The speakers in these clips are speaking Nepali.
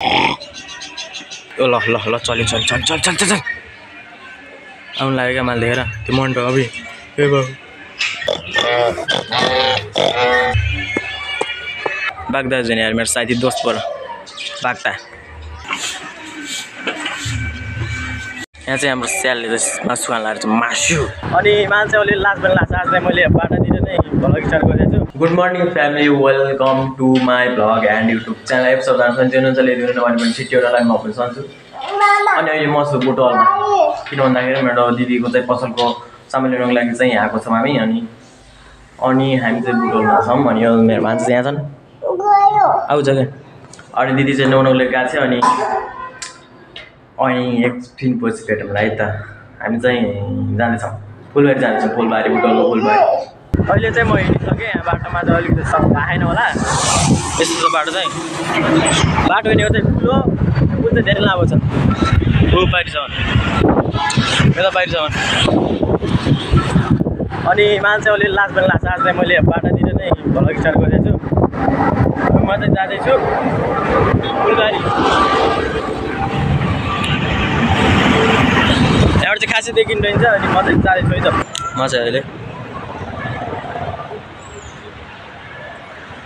ल ल ल चल चल चल चल चल चल आउनु लाग्यो क्या माल देखेर त्यो मन्टो अभि ए बाबु बाग्दा जुन यार मेरो साथी दोस्त पर बाग्दा यहाँ चाहिँ हाम्रो स्यालले चाहिँ मासु खान लागेको छ मासु अनि मान्छेहरूले लाज पनि लाग्छ आज मैले बाटातिर नै भ्लग स्टार्ट गरेको छु good morning family welcome to my vlog and YouTube channel episode जान्छ हुन्छ ल्याइदिनु भने पनि छिट्टो एउटा लाइन म पनि सन्छु अनि अहिले म छु बुटोलमा किन भन्दाखेरि मेरो दिदीको चाहिँ पसलको सामान लिनको लागि चाहिँ यहाँ आएको छौँ हामी अनि हामी चाहिँ बुटोलमा छौँ अनि यो मेरो मान्छे चाहिँ यहाँ छन् आउँछ क्या अनि दिदी चाहिँ नुहाउनुको लागि गएको थियो अनि एकछिन पछि भेटौँ है त हामी चाहिँ जाँदैछौँ फुलबारी जाँदैछौँ फुलबारी बुटोलको फुलबारी अहिले चाहिँ म हिँडिसकेँ यहाँ बाटोमा चाहिँ अलिकति सफा आएन होला यस्तो बाटो चाहिँ बाटो हिँडेको चाहिँ ठुलो पुल चाहिँ धेरै लामो छ बाहिरसम्म यता बाहिरसम्म अनि मान्छेहरूले लाज पनि लाग्छ आज चाहिँ मैले बाटातिर नै भ्लग स्टार्ट गरेको छु म चाहिँ जाँदैछु फुलबारी त्यहाँबाट चाहिँ खासै देखिनु रहन्छ अनि म चाहिँ जाँदैछु है त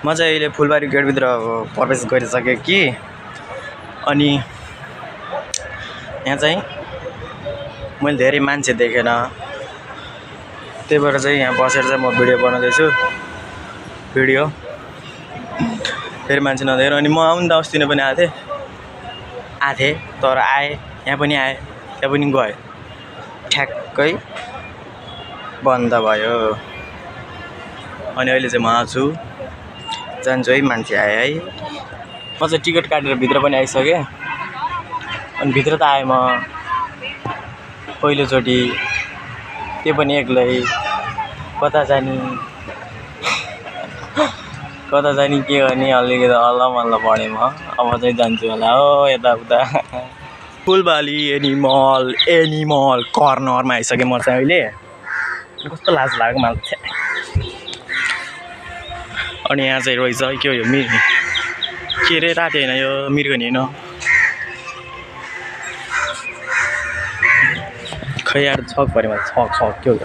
म चाहिँ अहिले फुलबारी गेटभित्र प्रवेश गरिसकेँ कि अनि यहाँ चाहिँ मैले धेरै मान्छे देखेन त्यही भएर चाहिँ यहाँ बसेर चाहिँ म भिडियो बनाउँदैछु धेरै मान्छे नदेखेर अनि म आउनु त अस्ति नै पनि आएको थिएँ तर आएँ यहाँ पनि आएँ त्यहाँ पनि गएँ ठ्याक्कै बन्द भयो अनि अहिले चाहिँ म आउँछु जान्छु है मान्छे आएँ है म चाहिँ टिकट काटेर भित्र पनि आइसकेँ अनि भित्र त आएँ म पहिलोचोटि त्यो पनि एक्लै कता जाने के गर्ने अलिकति अल्लमल्ल पढेँ म अब चाहिँ जान्छु होला हो यताउता फुलबारी एनिमल कर्नरमा आइसकेँ म चाहिँ अहिले कस्तो लाज लाग्यो मलाई अनि यहाँ चाहिँ रहेछ के हो यो मिर्गी के अरे राति होइन यो मृगनी होइन खै यार छक पऱ्यो मलाई छक के हो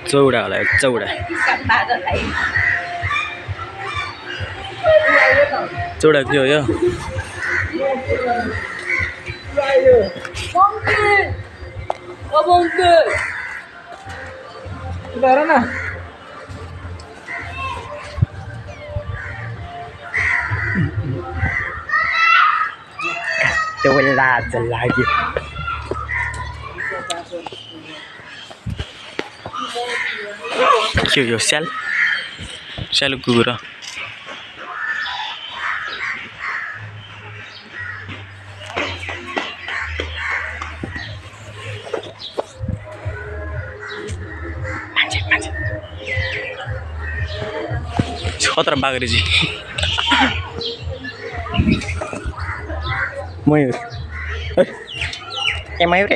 चौडा होला चौडा के हो यो त्यो लाज लाग्यो के हो यो स्यालु कुकुर खतरा बागरेजी मयूर ए मयूर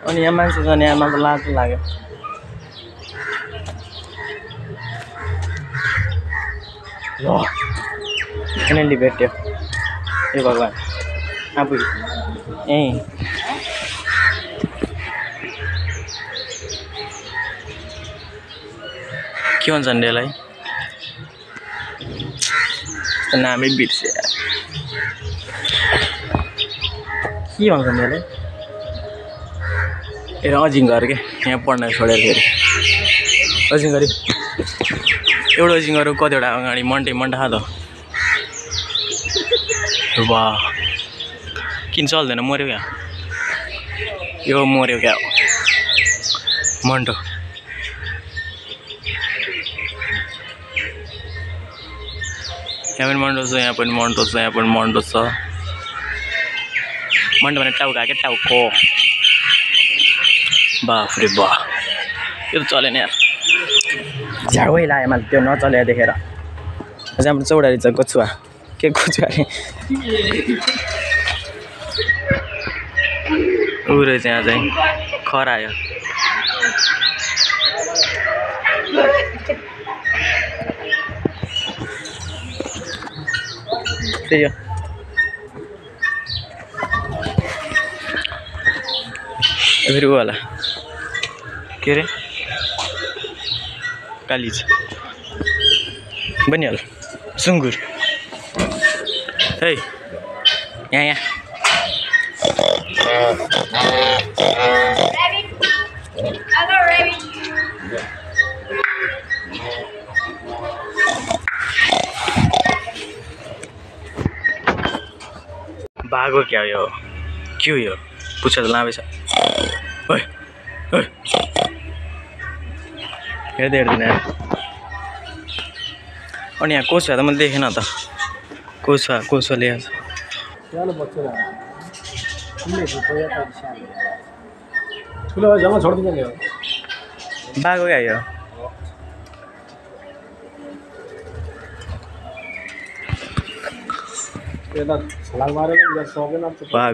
अनि यहाँ मान्छे छन् यहाँ मलाई लाज लाग्यो ल फाइनल्ली भेट्यो ए भगवान् आफू के भन्छ नि यसलाई नामै बिर्से के भन्छ नि यसलाई ए अजिङ्गर के यहाँ पढ्न छोडेर फेरि अजिङ्गरी एउटा अजिङ्गर कतिवटा अगाडि मन्टे त वाह किन चल्दैन मऱ्यो क्या यो मऱ्यो क्या मन्टो यहाँ पनि मन्टो छ यहाँ पनि मन्टो छ मन्टो भने टाउका क्या टाउको बाफ रे बा यो त चलेन यार झाडै लाग्यो मैले त्यो नचले देखेर अझै हाम्रो चौडारी छ गोछुवा के गोछुवा अरे ऊ रहेछ यहाँ चाहिँ खरायो त्यही हो फेरि ऊ होला के अरे कालिज बनिहाल्यो सुँगुर है यहाँ बाघ हो क्या यो के हो यो पुच्छर त लामै छ ओइ ओइ हेर्दै हेर्दैन अनि यहाँ को छ त मैले देखेन त को छ ल्याएको छ बाघ हो क्या यो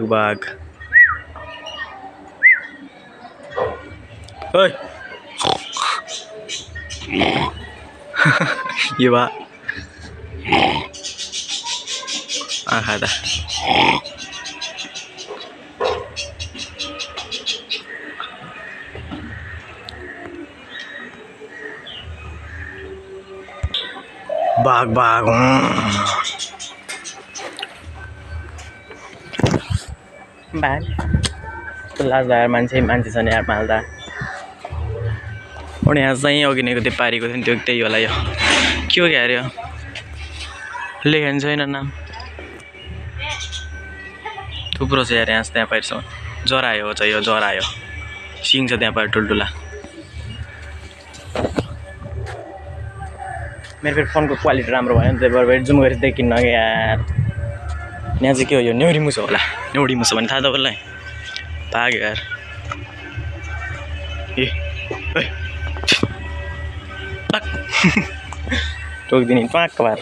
बाघ ओइ यो बा आँखा त बाघ लाजदार मान्छे छ नि यार मालदा अनि यहाँ चाहिँ अघिनेको त्यो पारेको थियो नि त्यो त्यही होला यो के हो क्या अरे लेखेको छैन नाम थुप्रो छ यार यहाँ त्यहाँ पारिसम्म जरा आयो चाहिँ यो जरा आयो सिङ छ त्यहाँ पारि ठुल्ठुला मेरो फेरि फोनको क्वालिटी राम्रो भएन नि त्यही भएर जुम गरेर देखिन्न कि यार यहाँ चाहिँ के हो यो न्युरी मुसो होला न्युरी मुसो भने थाहा तपाईँलाई भाग यार ए टोकिदिने पाक बार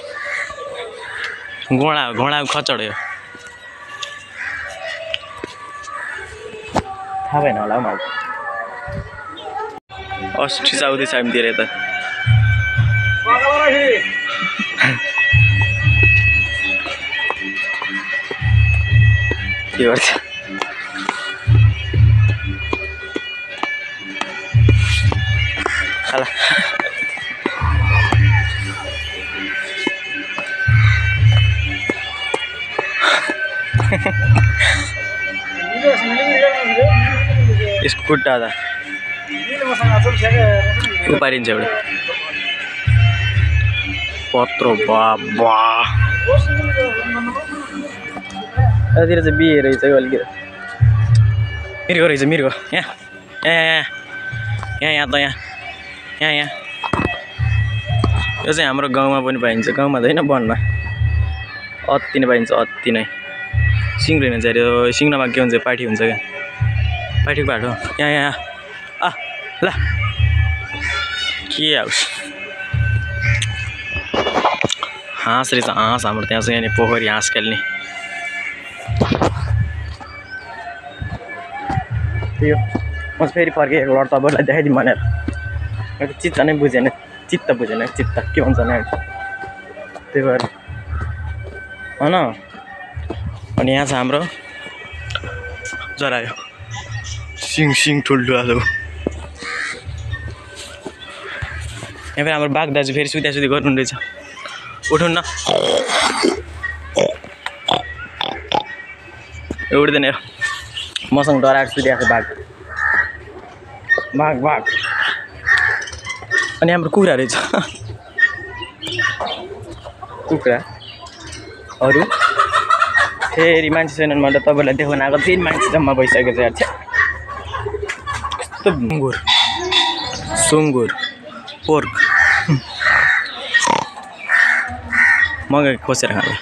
घोडा खचड यो थाहा भएन होला हौ मलाई अस्ति साउदी साइमतिर यता के गर्छ होला यसको खुट्टा त उपारिन्छ एउटा पत्रो बाबा यतातिर चाहिँ बिहे रहेछ कि अलिकति मिर्गो रहेछ मिर्गो यहाँ यो चाहिँ हाम्रो गाउँमा पनि पाइन्छ गाउँमा त होइन वनमा अति नै पाइन्छ अति नै सिङ्ग्रो हुन्छ अरे सिङ्ग्रोमा के हुन्छ पाठी हुन्छ क्या पाठीको बाटो यहाँ ल के आओस् हाँस रहेछ हाँस हाम्रो त्यहाँ चाहिँ यहाँ पोखरी हाँस खेल्ने त्यो म फेरि फर्केको लड तपाईँलाई देखाइदिउँ भनेर मैले चित्त नै बुझेन चित्त के भन्छ नि त्यही भएर होइन अनि यहाँ छ हाम्रो जरायो सिङ ठुल्ठुलो यहाँ फेरि हाम्रो बाघ दाजु फेरि सुत्या गर्नु रहेछ उठौँ न उठ्दैन मसँग डराएर सुतिरहेको बाघ अनि हाम्रो कुखुरा रहेछ कुखुरा अरू फेरि मान्छे छैनन् मैले तपाईँलाई देखाउन आएको फेरि मान्छे जम्मा भइसकेको छ यार कस्तो सुँगुर पोर्क मगाएको खोसेर खाँदा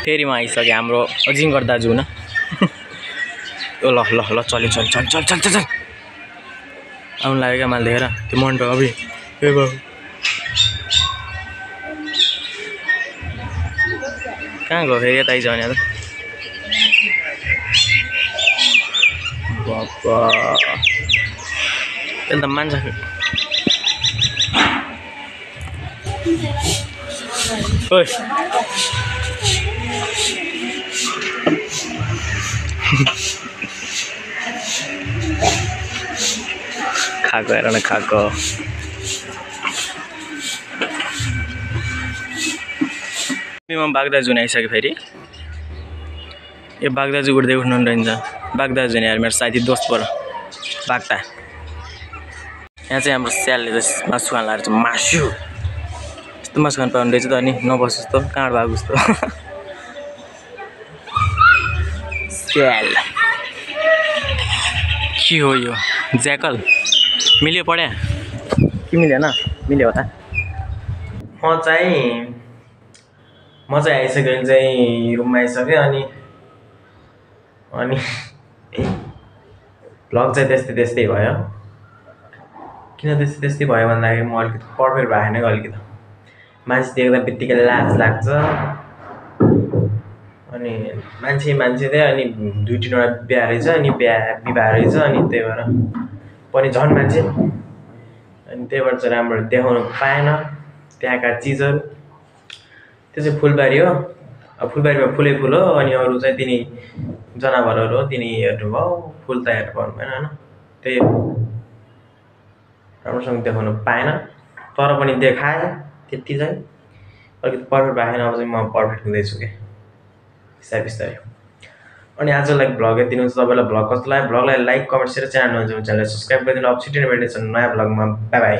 फेरि म आइसकेँ हाम्रो अजिङ्गर दाजु हुन ल चल्यो आउनु लाग्यो क्या मैले देखेर त्यो मन अब ए बाबु कहाँ गयो फेरि यता आइज भने त बाबा अन्त मान्छे ओइ खाएको हेर न खाएको बागदाजु आइसक्यो फेरि यो बागदाजु उठ्दै उठ्नु रहन्छ बागदाजु यार मेरो साथी दोस्त पऱ्यो बाग्दा यहाँ चाहिँ हाम्रो स्यालले त मासु खान लाएर चाहिँ मासु यस्तो मासु खान पाउने रहेछ त अनि नबस् जस्तो काँड भएको जस्तो स्याल के हो यो ज्याकल मिल्यो पढ्या कि मिलेन मिल्यो होला म चाहिँ आइसक्यो भने चाहिँ रुममा आइसक्यो अनि भ्लग चाहिँ त्यस्तै भयो किन त्यस्तै भयो भन्दाखेरि म अलिकति पर्फेक्ट भएन अलिकति मान्छे देख्दा बित्तिकै लाज लाग्छ अनि मान्छे चाहिँ अनि 2-3वटा बिहा रहेछ अनि विवाह रहेछ अनि त्यही भएर पनि झन् मान्छे अनि त्यही भएर चाहिँ राम्रो देखाउनु पाएन त्यहाँका चिजहरू त्यो चाहिँ फुलबारी हो अब फुलबारीमा फुलै फुल हो अनि अरू चाहिँ तिनी जनावरहरू हो तिनी हेर्नुभयो फुल त हेर्नु पाउनु भएन होइन त्यही राम्रोसँग देखाउनु पाएन तर पनि देखाएँ त्यति चाहिँ अलिकति पर्फेक्ट भएन अब चाहिँ म पर्फेक्ट हुँदैछु कि बिस्तारै अनि आजलाई भ्लग यति हुन्छ तपाईँलाई भ्लग कस्तो लाग्यो भ्लगलाई लाइक कमेन्ट सेयर च्यानल हुन्छ च्यानललाई सब्सक्राइब गरिदिनु अब छिटो नै भेट्नेछ नयाँ भ्लगमा बाई बाई